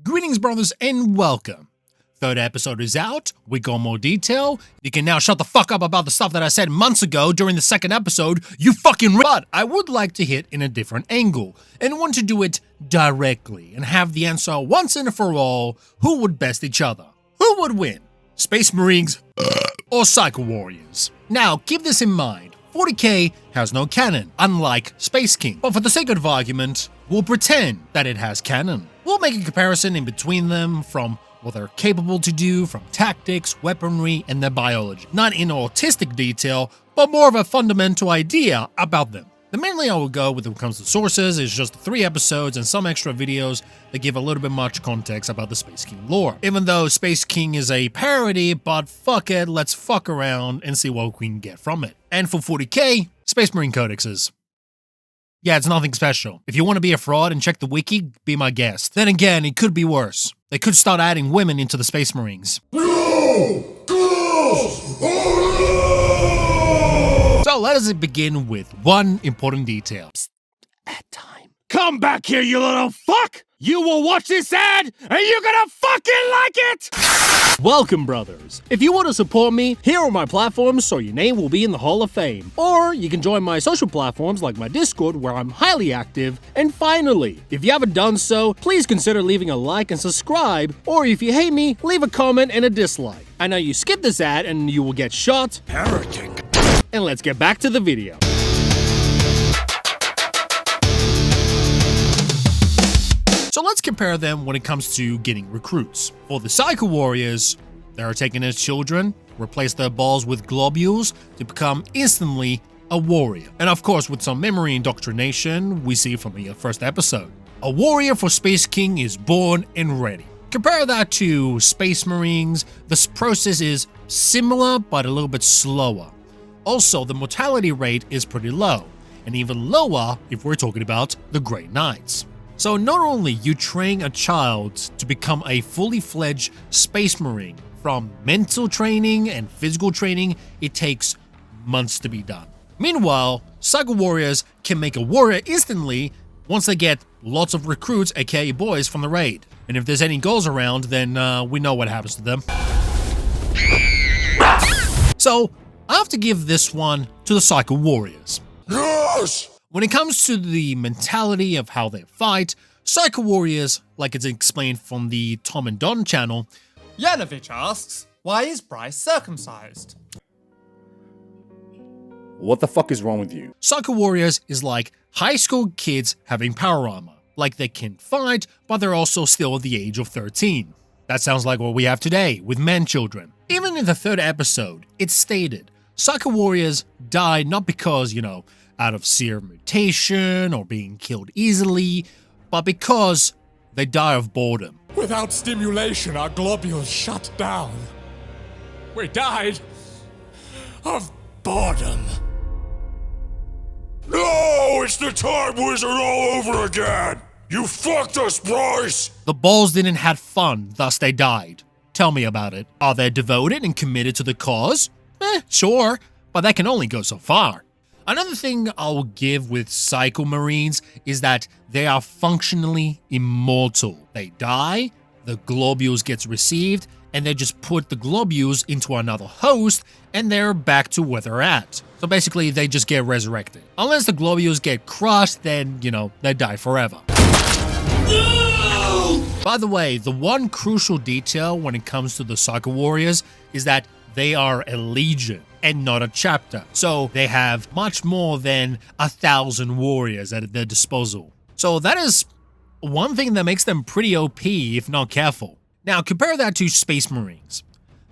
Greetings, brothers, and welcome. Third episode is out. We got more detail. You can now shut the fuck up about the stuff that I said months ago during the second episode. You fucking But I would like to hit in a different angle and want to do it directly and have the answer once and for all. Who would best each other? Who would win? Space Marines or Psycho Warriors? Now, keep this in mind. 40K has no canon, unlike Space King. But for the sake of argument, we'll pretend that it has canon. We'll make a comparison in between them from what they're capable to do, from tactics, weaponry, and their biology. Not in autistic detail, but more of a fundamental idea about them. The main way I will go when it comes to sources is just 3 episodes and some extra videos that give a little bit much context about the Space King lore. Even though Space King is a parody, but fuck it, let's fuck around and see what we can get from it. And for 40K, Space Marine Codexes. Yeah, it's nothing special. If you want to be a fraud and check the wiki, be my guest. Then again, it could be worse. They could start adding women into the Space Marines. No! Girls! So let us begin with one important detail. Psst, ad time. Come back here, you little fuck! You will watch this ad, and you're gonna fucking like it! Welcome, brothers. If you want to support me, here are my platforms so your name will be in the Hall of Fame. Or you can join my social platforms like my Discord, where I'm highly active. And finally, if you haven't done so, please consider leaving a like and subscribe. Or if you hate me, leave a comment and a dislike. I know you skip this ad and you will get shot. Heretic. And let's get back to the video. So let's compare them when it comes to getting recruits. For the Psycho Warriors, they are taking as children, replace their balls with globules to become instantly a warrior. And of course, with some memory indoctrination we see from the first episode. A warrior for Space King is born and ready. Compare that to Space Marines, this process is similar but a little bit slower. Also, the mortality rate is pretty low, and even lower if we're talking about the Grey Knights. So not only you train a child to become a fully fledged Space Marine, from mental training and physical training, it takes months to be done. Meanwhile, Psycho Warriors can make a warrior instantly once they get lots of recruits, aka boys, from the raid. And if there's any goals around, then we know what happens to them. So, I have to give this one to the Psycho Warriors. Yes! When it comes to the mentality of how they fight, Psycho Warriors, like it's explained from the Tom and Don channel, Yanovich asks, why is Bryce circumcised? What the fuck is wrong with you? Psycho Warriors is like high school kids having power armor. Like they can fight, but they're also still at the age of 13. That sounds like what we have today with men children. Even in the third episode, it's stated, Psycho Warriors die not because, out of serum mutation or being killed easily, but because they die of boredom. Without stimulation, our globules shut down. We died of boredom. No, it's the Time Wizard all over again! You fucked us, Bryce! The balls didn't have fun, thus they died. Tell me about it. Are they devoted and committed to the cause? Sure, but that can only go so far. Another thing I'll give with Psycho Marines is that they are functionally immortal. They die, the globules gets received, and they just put the globules into another host, and they're back to where they're at. So basically, they just get resurrected. Unless the globules get crushed, then, they die forever. By the way, the one crucial detail when it comes to the Psycho Warriors is that they are a legion and not a chapter. So they have much more than 1,000 warriors at their disposal. So that is one thing that makes them pretty OP if not careful. Now compare that to Space Marines.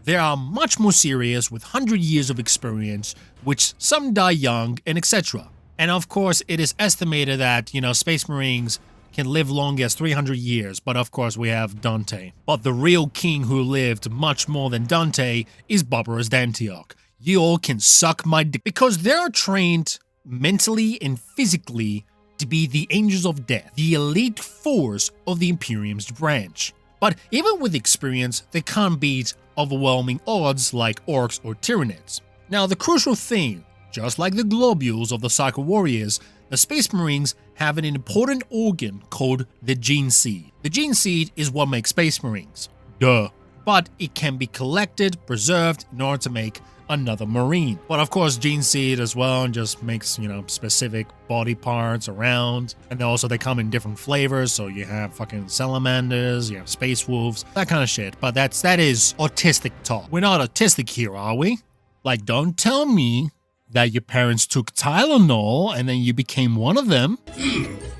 They are much more serious with 100 years of experience, which some die young and etc. And of course it is estimated that, Space Marines can live long as 300 years, but of course we have Dante. But the real king who lived much more than Dante is Barbaros d'Antioch. You all can suck my dick because they're trained mentally and physically to be the Angels of Death, the elite force of the Imperium's branch. But even with experience, they can't beat overwhelming odds like orcs or Tyranids. Now the crucial thing, just like the globules of the Psycho Warriors, the Space Marines have an important organ called the Gene Seed. The Gene Seed is what makes Space Marines. Duh. But it can be collected, preserved in order to make another Marine. But of course, Gene Seed as well just makes, specific body parts around. And then also they come in different flavors. So you have fucking salamanders, you have space wolves, that kind of shit. But that is autistic talk. We're not autistic here, are we? Like, don't tell me that your parents took Tylenol and then you became one of them.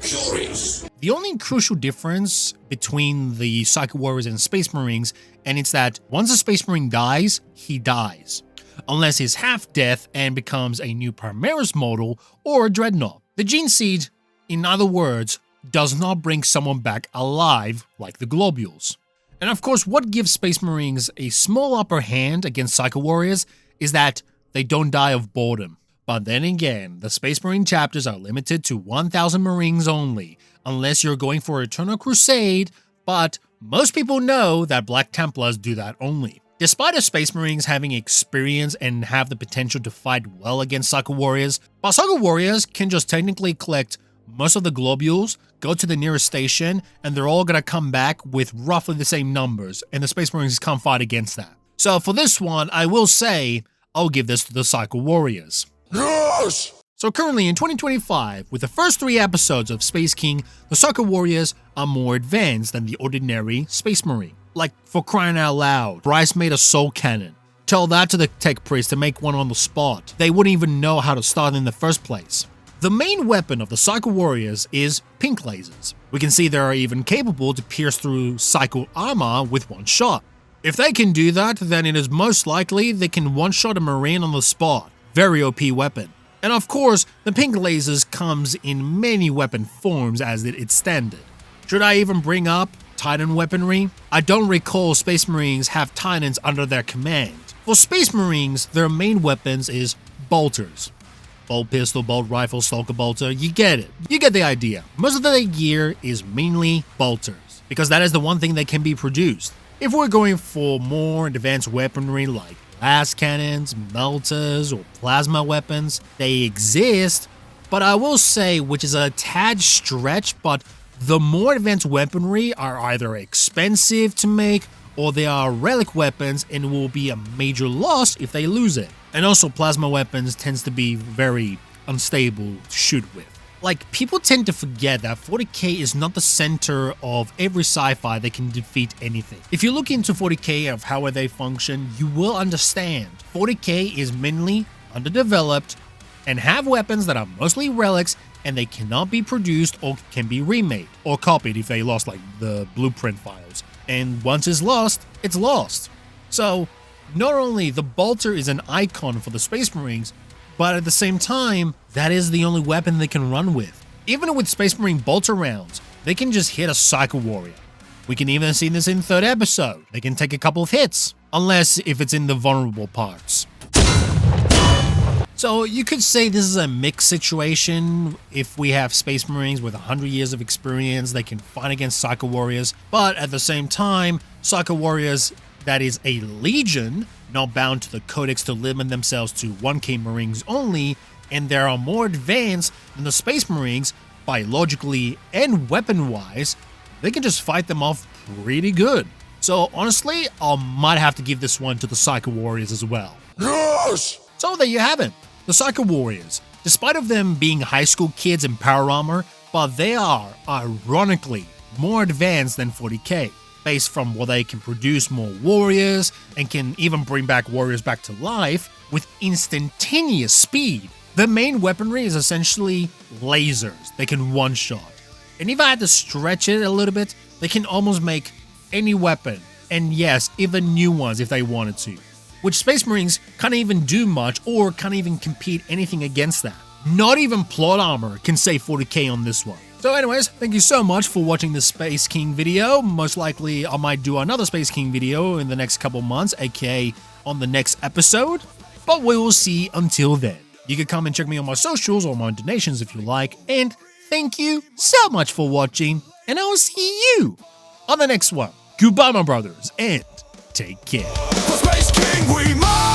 Curious. The only crucial difference between the Psycho Warriors and Space Marines, and it's that once a Space Marine dies, he dies. Unless he's half-death and becomes a new Primaris model or a Dreadnought. The Gene Seed, in other words, does not bring someone back alive like the Globules. And of course, what gives Space Marines a small upper hand against Psycho Warriors is that they don't die of boredom. But then again, the Space Marine chapters are limited to 1,000 Marines only, unless you're going for Eternal Crusade, but most people know that Black Templars do that only. Despite the Space Marines having experience and have the potential to fight well against Psycho Warriors, but Psycho Warriors can just technically collect most of the globules, go to the nearest station, and they're all gonna come back with roughly the same numbers, and the Space Marines can't fight against that. So for this one, I will say, I'll give this to the Psycho Warriors. Yes! So currently in 2025, with the first 3 episodes of Space King, the Psycho Warriors are more advanced than the ordinary Space Marine. Like, for crying out loud, Bryce made a soul cannon. Tell that to the tech priest to make one on the spot. They wouldn't even know how to start in the first place. The main weapon of the Psycho Warriors is pink lasers. We can see they are even capable to pierce through Psycho armor with one shot. If they can do that, then it is most likely they can one-shot a Marine on the spot. Very OP weapon. And of course, the pink lasers comes in many weapon forms as it's standard. Should I even bring up Titan weaponry? I don't recall Space Marines have Titans under their command. For Space Marines, their main weapons is bolters. Bolt pistol, bolt rifle, stalker bolter, you get it. You get the idea. Most of their gear is mainly bolters, because that is the one thing that can be produced. If we're going for more advanced weaponry like blast cannons, melters, or plasma weapons, they exist, but I will say, which is a tad stretch, but the more advanced weaponry are either expensive to make or they are relic weapons and will be a major loss if they lose it. And also plasma weapons tends to be very unstable to shoot with. Like, people tend to forget that 40k is not the center of every sci-fi that can defeat anything. If you look into 40k of how they function, you will understand 40k is mainly underdeveloped and have weapons that are mostly relics and they cannot be produced or can be remade or copied if they lost like the blueprint files. And once it's lost, it's lost. So not only the bolter is an icon for the Space Marines, but at the same time, that is the only weapon they can run with. Even with Space Marine bolter rounds, they can just hit a Psycho Warrior. We can even see this in the 3rd episode. They can take a couple of hits, unless if it's in the vulnerable parts. So you could say this is a mixed situation. If we have Space Marines with 100 years of experience, they can fight against Psycho Warriors, but at the same time, Psycho Warriors that is a legion, not bound to the codex to limit themselves to 1k Marines only, and they are more advanced than the Space Marines biologically and weapon-wise, they can just fight them off pretty good. So honestly, I might have to give this one to the Psycho Warriors as well. Yes! So there you have it, the Psycho Warriors. Despite of them being high school kids in power armor, but they are, ironically, more advanced than 40k. Based from what they can produce more warriors and can even bring back warriors back to life with instantaneous speed. The main weaponry is essentially lasers they can one-shot. And if I had to stretch it a little bit, they can almost make any weapon, and yes, even new ones if they wanted to. Which Space Marines can't even do much or can't even compete anything against that. Not even plot armor can save 40k on this one. So anyways, thank you so much for watching this Space King video. Most likely I might do another Space King video in the next couple months, aka on the next episode. But we will see until then. You can come and check me on my socials or my donations if you like. And thank you so much for watching. And I will see you on the next one. Goodbye, my brothers, and take care. For Space King we march!